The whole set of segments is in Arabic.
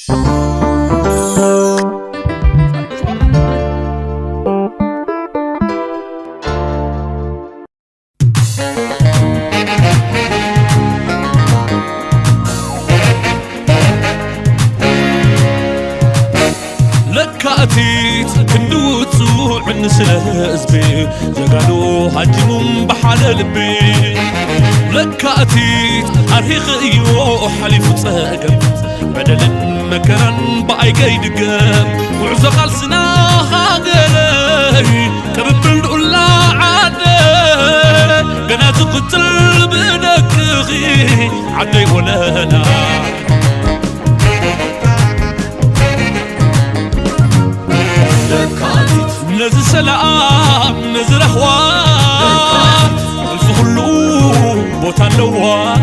لكاتيت كندوتو عن سلازبي زغانو هاجمم بحال لبي لكاتيت ارهيخ ايو حليف تصاقم بدل مكرن باي قيدقم وعزو قالسنا هاقلي كببل ولا عادي قنا تقتل بدكغي عدي ولا انا نزل سلام نزل اخوان الفخلو بوتا اللوان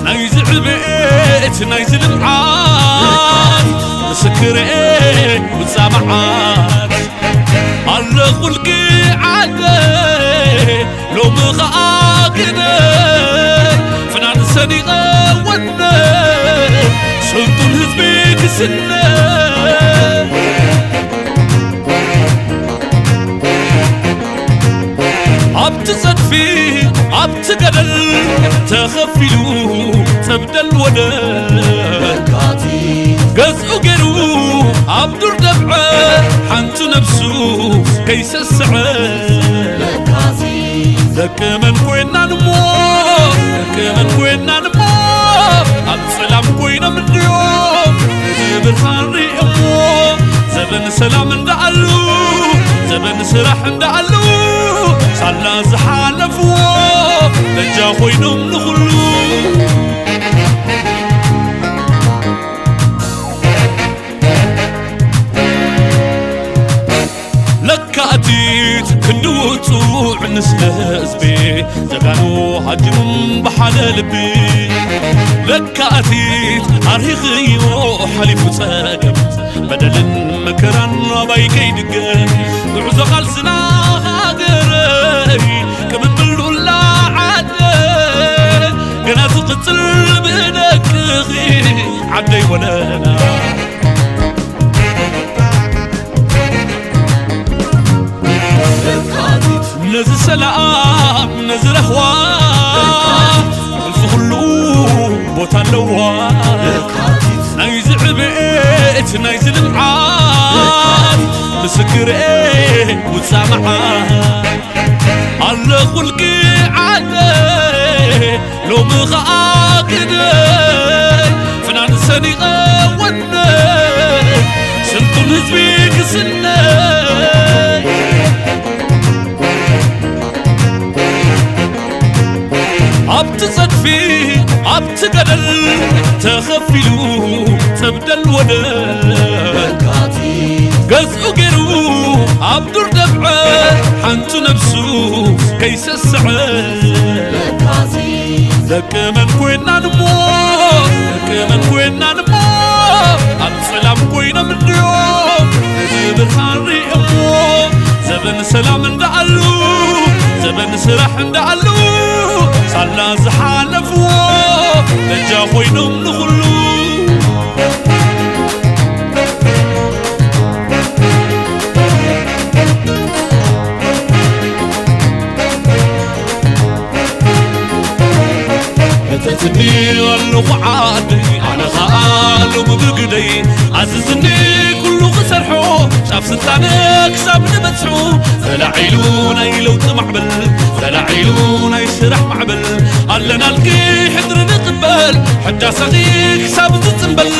نايزل البيت نايزل المعاد مسكرين وتسامعات علق والقعادة لو مغاقني فنان صديقة وني سلطن هزبي كسني عبتصد فيه عبتقدل تخفلو تبدل ودل قزقو قرو عبدور دفعه حنتو نفسو كيس السعر ذك من كوينا نمو ذك من كوينا نمو السلام كوينا من اليوم زبن خاري امو زبن سلام اندعلو زبن سرح اندعلو سالا زحالفو دجا خوينم نخلو لكاتيت كندوتو عن سلازبي زغانو هاجمم بحال لبي لكاتيت ارهيخيو حليف تصاقم بدل مكرن باي كيدقم وعزو قالسنا هاقري كببل ولا عادي قنا تقتل بدكغي عدي ولا انا نزل سلام نزل اخوان الفخلو بوتا اللوان نايزل البيت نايزل المعاد مسكرين وتسامعات علق والقعادة لو مغاقني فنان صديقة وني سلطن هزبي كسني عبتصد فيه عبتقدل تخفلو تبدل ودل قزقو قرو عبدور دفعه حنتو نفسو كيس السعر ذك من كوينا نمو ذك من كوينا نمو السلام كوينا من اليوم زبن خاري امو زبن سلام اندعلو زبن سرح اندعلو سالا زحالفو دجا خوينم نخلو تتني اللغو عادي انا خالو ببقدي عززني كلو خسرحو شاف سلطانك ساب نبتحو فلاعيلونا يلو تمعبل فلاعيلونا يسرح معبل قالنا لقي حضر نقبل حتى صغيك ساب تتنبل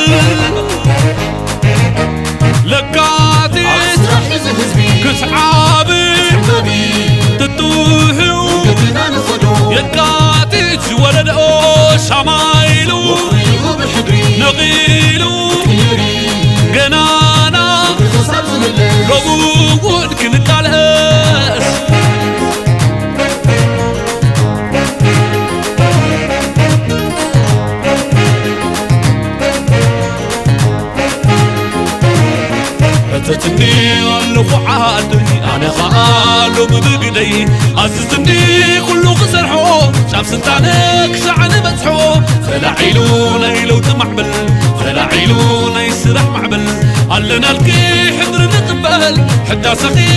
لكاتي كتعابي تتوهو يكاتي ولد شمايلو نغيلو قنانا ربوون كنت على الهاس تتني اللغو عادي انا خالو ببقدي عززني كلو خسرحو شاف سلطانك شعن بتحو فلاعيلونا يلو تمعبل فلاعيلونا نالكي حضر نقبل حداسخي